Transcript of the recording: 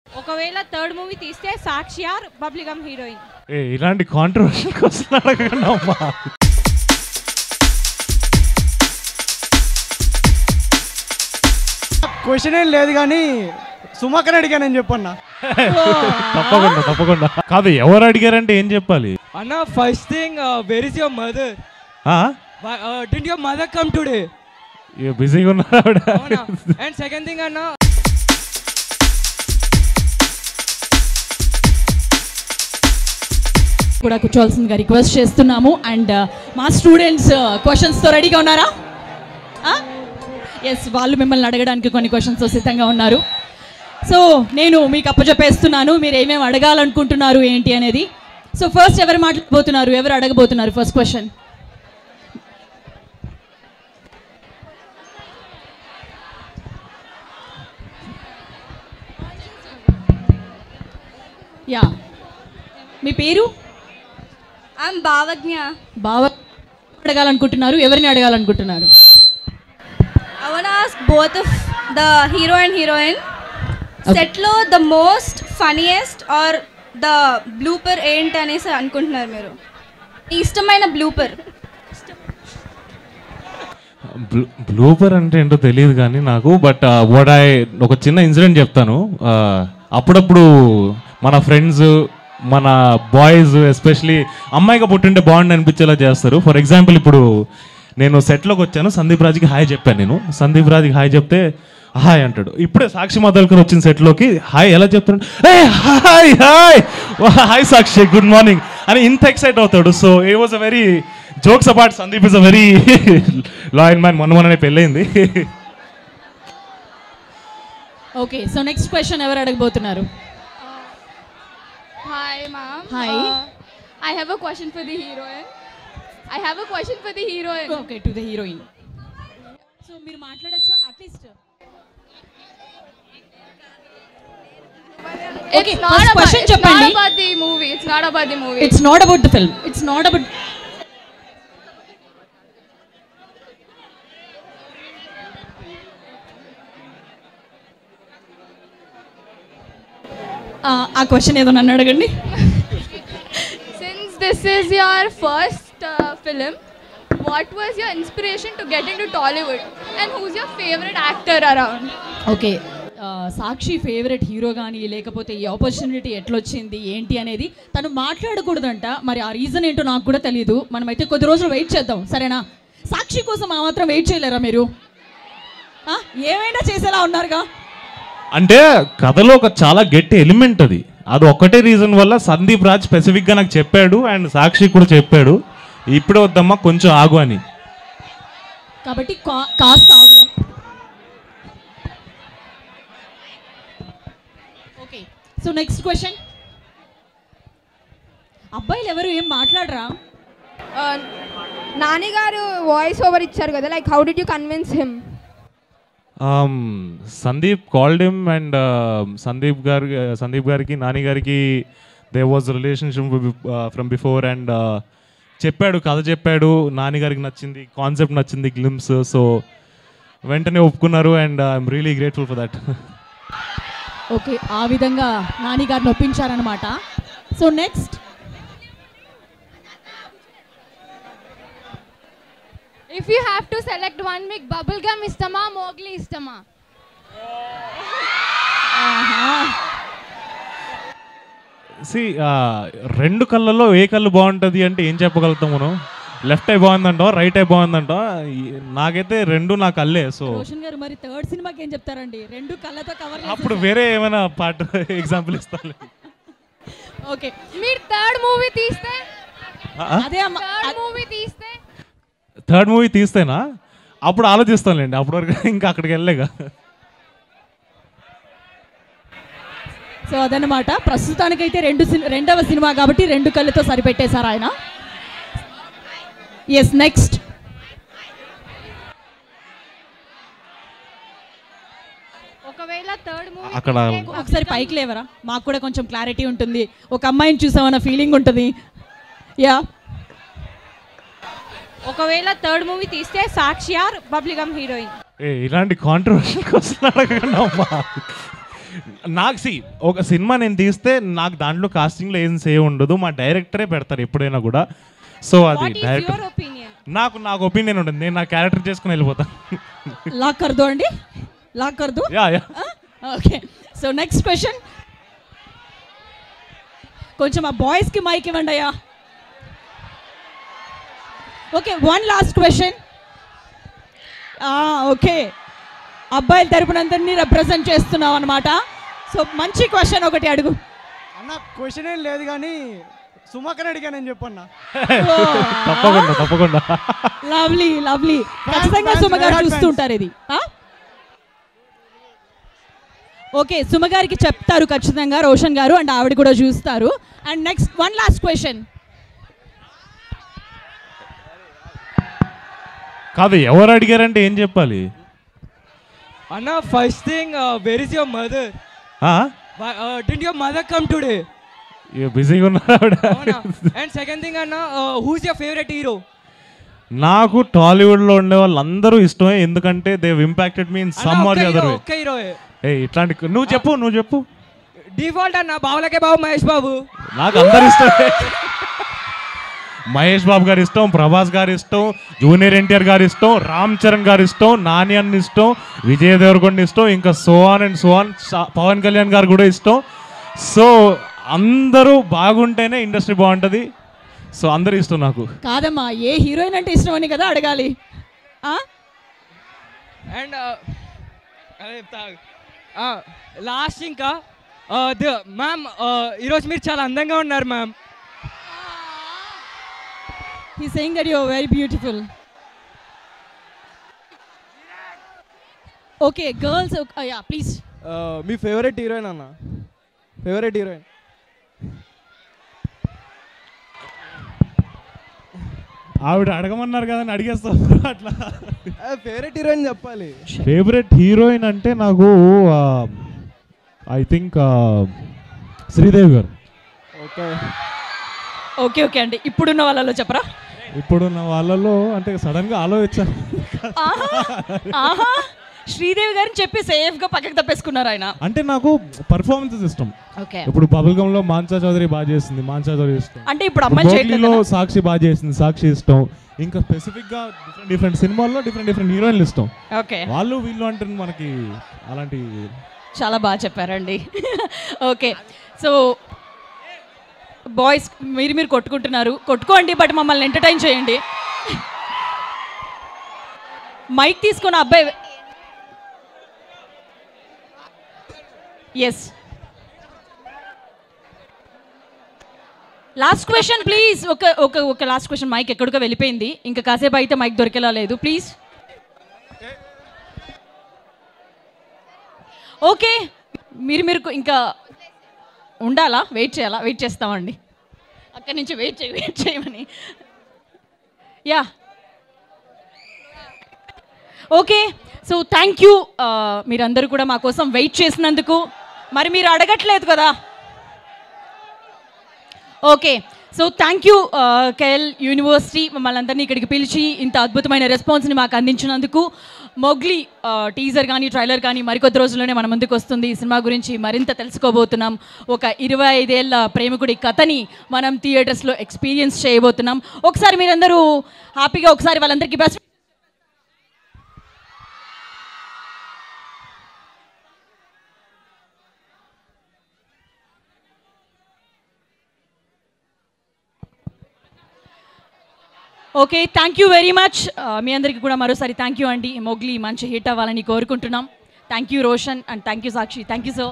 ఒకవేళ third movie తీస్తే సాక్షి are బబ్లిగమ్ heroine. ఇలాంటి కాంట్రవర్షియల్ క్వశ్చన్ అడగకండి అమ్మా. క్వశ్చన్ ఏం లేదు కానీ సుమాకర్ అడిగానని చెప్పన్నా. తప్పకుండా తప్పకుండా. కాదు, ఎవరు అడిగారంటే ఏం చెప్పాలి అన్న? First thing, where is your mother? Did your mother come today? బిజీగా ఉన్నారా? అండ్ సెకండ్ థింగ్ అన్న, కూడా కూర్చోవాల్సిందిగా రిక్వెస్ట్ చేస్తున్నాము. అండ్ మా స్టూడెంట్స్ క్వశ్చన్స్తో రెడీగా ఉన్నారా? ఎస్, వాళ్ళు మిమ్మల్ని అడగడానికి కొన్ని క్వశ్చన్స్తో సిద్ధంగా ఉన్నారు. సో నేను మీకు అప్పచెప్పేస్తున్నాను, మీరు ఏమేమి అడగాలనుకుంటున్నారు ఏంటి అనేది. సో ఫస్ట్ ఎవరు మాట్లాడబోతున్నారు, ఎవరు అడగబోతున్నారు ఫస్ట్ క్వశ్చన్? యా, మీ పేరు? భావజ్ఞ. బావ అడగాలనుకుంటున్నారు, ఎవరిని అడగాలనుకుంటున్నారు? I want to ask both of the hero and heroine. Set lo the most funniest or the blooper ఏంటి అనేసి అనుకుంటున్నారు మీరు? ఇష్టమైన బ్లూపర్. బ్లూపర్ అంటే ఏంటో తెలియదు కానీ నాకు, బట్ ఒక చిన్న ఇన్సిడెంట్ చెప్తాను. అప్పుడప్పుడు మన ఫ్రెండ్స్, మన బాయ్స్ ఎస్పెషలీ అమ్మాయిగా పుట్టింటే బాగుండి అనిపించేలా చేస్తారు. ఫర్ ఎగ్జాంపుల్, ఇప్పుడు నేను సెట్లోకి వచ్చాను, సందీప్ రాజ్కి హాయ్ చెప్పాను. నేను సందీప్ రాజ్కి హాయ్ చెప్తే హాయ్ అంటాడు. ఇప్పుడే సాక్షి మాధవల్కర్ వచ్చిన సెట్లోకి హాయ్ ఎలా చెప్తాడు? హాయ్ హాయ్ హాయ్ సాక్షి, గుడ్ మార్నింగ్ అని ఇంత ఎక్సైట్ అవుతాడు. So it was a very jokes apart, Sandeep is a very loyal man. మొన్ననే పెళ్ళయింది. ఓకే, సో నెక్స్ట్ క్వశ్చన్ ఎవరు అడగబోతున్నారు? Hi, ma'am. Hi. I have a question for the heroine. Okay, to the heroine. So మీరు మాట్లాడొచ్చా at least? Okay, first question చెప్పండి. It's not about the movie. It's not about the film. It's not about. ఆ question ఏదో నన్ను అడగండి. Since this is your first film, what was your inspiration to get into Tollywood? And who's your favorite actor around? Okay, Sakshi favourite hero కానీ లేకపోతే ఈ opportunity ఎట్లొచ్చింది ఏంటి అనేది తను మాట్లాడకూడదంట. మరి ఆ రీజన్ ఏంటో నాకు కూడా తెలియదు. మనమైతే కొద్ది రోజులు వెయిట్ చేద్దాం, సరేనా? సాక్షి కోసం ఆ మాత్రం వెయిట్ చేయలేరా మీరు? ఏమైనా చేసేలా ఉన్నారుగా. అంటే కథలో ఒక చాలా గట్టి ఎలిమెంట్ అది. అది ఒక్కటే రీజన్ వల్ల సందీప్ రాజ్ స్పెసిఫిక్గా నాకు చెప్పాడు, అండ్ సాక్షి కూడా చెప్పాడు ఇప్పుడే వద్దమ్మా కొంచెం ఆగు అని. కాబట్టి కాస్త ఆగుదాం. Okay, so next question. అబ్బాయిలు ఎవరు ఏం మాట్లాడరా? నాని గారు వాయిస్ ఓవర్ ఇచ్చారు కదా, like how did you convince him? Sandeep called him, and Sandeep గారికి నాని గారికి they was relationship from before, and చెప్పాడు, కథ చెప్పాడు, నాని గారికి నచ్చింది, కాన్సెప్ట్ నచ్చింది, గ్లిమ్స్. సో వెంటనే ఒప్పుకున్నారు, and I'm really grateful for that. Okay, ఆ విధంగా నాని గారిని ఒప్పించారనమాట. So next, If you have to select one, మీకు bubblegum ఇష్టమా, మోగ్లీ ఇష్టమా? రెండు కళ్ళల్లో ఏ కళ్ళు బాగుంటుంది అంటే ఏం చెప్పగలుగుతాం మనం? లెఫ్ట్ ఐ బాగుందంటో, రైట్ ఐ బాగుందంటో. నాకైతే రెండు నా కళ్ళే. సో రోషన్ గారు మరి థర్డ్ సినిమాకి ఏం చెప్తారండి? రెండు కళ్ళతో కవర్. అప్పుడు వేరే ఏమైనా పార్ట్ ఎగ్జాంపుల్ ఇస్తాను. ఓకే, మీరు థర్డ్ మూవీ తీస్తే థర్డ్ మూవీ తీస్తేనా అప్పుడు ఆలోచిస్తానులేండి. అప్పటి వరకు ఇంకా అక్కడికి వెళ్ళలేగా. సో అదనమాట, ప్రస్తుతానికైతే రెండవ సినిమా కాబట్టి రెండు కళ్ళతో సరిపెట్టేశారు ఆయన. Yes, next. ఒకవేళ థర్డ్ మూవీ అక్కడ ఒకసారి పైకి లేవరా, మాకు కూడా కొంచెం క్లారిటీ ఉంటుంది. ఒక అమ్మాయిని చూసామన్న ఫీలింగ్ ఉంటుంది. యా, ఒకవేళ థర్డ్ మూవీ తీస్తే సాక్షి ఆర్ బబ్లిగమ్ హీరోయిన్. ఇలాంటి కాంట్రవర్షియల్ క్వశ్చన్ అడగకండి అమ్మా. నాకు ఒక సినిమా నేను తీస్తే నాకు దాంట్లో కాస్టింగ్లో ఏం సేవ్ ఉండదు, మా డైరెక్టరే పెడతారు ఎప్పుడైనా కూడా. సో అది డైరెక్టర్ నాకు ఒపీనియన్ ఉంటుంది, నేను నా క్యారెక్టర్ చేసుకుని వెళ్ళిపోతాను. లాక్ కర్దో అండి, లాక్ కర్దో. Yeah okay, so next question. కొంచెం ఆ బాయ్స్కి మైక్ ఇవ్వండి అయ్యా. Okay, one last question. Okay, అబ్బాయిల తరపునందరినీ రిప్రజెంట్ చేస్తున్నాం అనమాట. సో మంచి క్వశ్చన్ ఒకటి అడుగు అన్న. క్వశ్చన్ ఏం లేదు కానీ సుమకని అడిగానని చెప్పన్నా. తప్పకుండా. Lovely lovely. ఖచ్చితంగా సుమ గారు చూస్తుంటారు ఇది. ఓకే, సుమ గారికి చెప్తారు ఖచ్చితంగా రోషన్ గారు, అండ్ ఆవిడ కూడా చూస్తారు. And next one last question. కాదు, ఎవరు అడిగారంటే ఏం చెప్పాలి అన్న? First thing, where is your mother? Didn't your mother come today? బిజీగా ఉన్నారు. అండ్ సెకండ్ థింగ్ అన్న, హూస్ యువర్ ఫేవరెట్ హీరో? నాకు టాలీవుడ్లో ఉండే వాళ్ళందరూ ఇష్టమే, ఎందుకంటే they impacted me in some or the other way. ఒక్క హీరో ఇట్లాంటి నువ్వు చెప్పు. డిఫాల్ట్ అన్న, బావులకే బాబు మహేష్ బాబు. నాకు అందరు ఇష్టమే. మహేష్ బాబు గారు ఇష్టం, ప్రభాస్ గారు ఇష్టం, జూనియర్ ఎన్టీఆర్ గారు ఇష్టం, రామ్ చరణ్ గారు ఇష్టం, నాని అన్న ఇష్టం, విజయ్ దేవరకొండ ఇష్టం, ఇంకా సోహాన్ అండ్ సోహాన్, పవన్ కళ్యాణ్ గారు కూడా ఇష్టం. సో అందరూ బాగుంటేనే ఇండస్ట్రీ బాగుంటుంది. సో అందరూ ఇష్టం నాకు. కాదమ్మా, ఏ హీరోయిన్ అంటే ఇష్టం అని కదా అడగాలి. అండ్ లాస్ట్ ఇంకా మ్యామ్, ఈరోజు మీరు చాలా అందంగా ఉన్నారు ma'am. He's saying that you're very beautiful. Okay, girls. Yeah, please. మీ ఫేవరెట్ హీరోయిన్ అన్న? Favourite heroine? ఆవిడ అడగమన్నారు కదా, అడిగేస్తాం అట్లా. ఫేవరెట్ హీరోయిన్ చెప్పాలి. ఫేవరెట్ హీరోయిన్ అంటే నాకు ఐ థింక్ శ్రీదేవి గారు. ఓకే అండి, ఇప్పుడున్న వాళ్ళలో చెప్పరా? ఇప్పుడున్న వాళ్ళలో అంటే సడన్గా ఆలోచించాను. శ్రీదేవి గారిని చెప్పి సేఫ్గా పక్కకి తప్పేసుకున్నారు ఆయన. అంటే నాకు పర్ఫార్మెన్సెస్ ఇష్టం. ఓకే, ఇప్పుడు బబుల్ గమ్ లో మాన్సా చౌదరి బాగా చేసింది, మాన్సా చౌదరి ఇష్టం. అంటే ఇప్పుడు అమ్మాయి చేయట్లేదు. సాక్షి బాగా చేసింది, సాక్షి ఇష్టం. ఇంకా స్పెసిఫిక్ గా డిఫరెంట్ సినిమాల్లో డిఫరెంట్ హీరోయిన్లు ఇష్టం. ఓకే, వాళ్ళు వీళ్ళు అంటే మనకి అలాంటి. చాలా బాగా చెప్పారండి. ఓకే, సో బాయ్స్ మీరు కొట్టుకోండి, బట్ మమ్మల్ని ఎంటర్టైన్ చేయండి. మైక్ తీసుకున్న అబ్బాయి. Yes, last question please. ఒక లాస్ట్ క్వశ్చన్. మైక్ ఎక్కడికో వెళ్ళిపోయింది, ఇంకా కాసేపు అయితే మైక్ దొరికేలా లేదు, ప్లీజ్. ఓకే, మీరు ఇంకా ఉండాలా? వెయిట్ చేస్తామండి. అక్కడి నుంచి వెయిట్ చేయమని. Yeah, okay. So thank you మీరందరూ కూడా మా కోసం వెయిట్ చేసినందుకు. మరి మీరు అడగట్లేదు కదా. Okay, so thank you KL university మమ్మల్ని అందరినీ ఇక్కడికి పిలిచి ఇంత అద్భుతమైన రెస్పాన్స్ని మాకు అందించినందుకు. మొగ్లీ టీజర్ కానీ ట్రైలర్ కానీ మరికొద్ది రోజుల్లోనే మన ముందుకు వస్తుంది. ఈ సినిమా గురించి మరింత తెలుసుకోబోతున్నాం. ఒక 25 ఏళ్ల ప్రేమికుడి కథని మనం థియేటర్స్లో ఎక్స్పీరియన్స్ చేయబోతున్నాం. ఒకసారి మీరందరూ హ్యాపీగా ఒకసారి వాళ్ళందరికీ best. Okay, thank you very much. మీ అందరికీ కూడా మరోసారి థ్యాంక్ యూ అండి. మొగ్లీ మంచి హిట్ అవ్వాలని కోరుకుంటున్నాం. Thank you Roshan and thank you Sakshi. Thank you so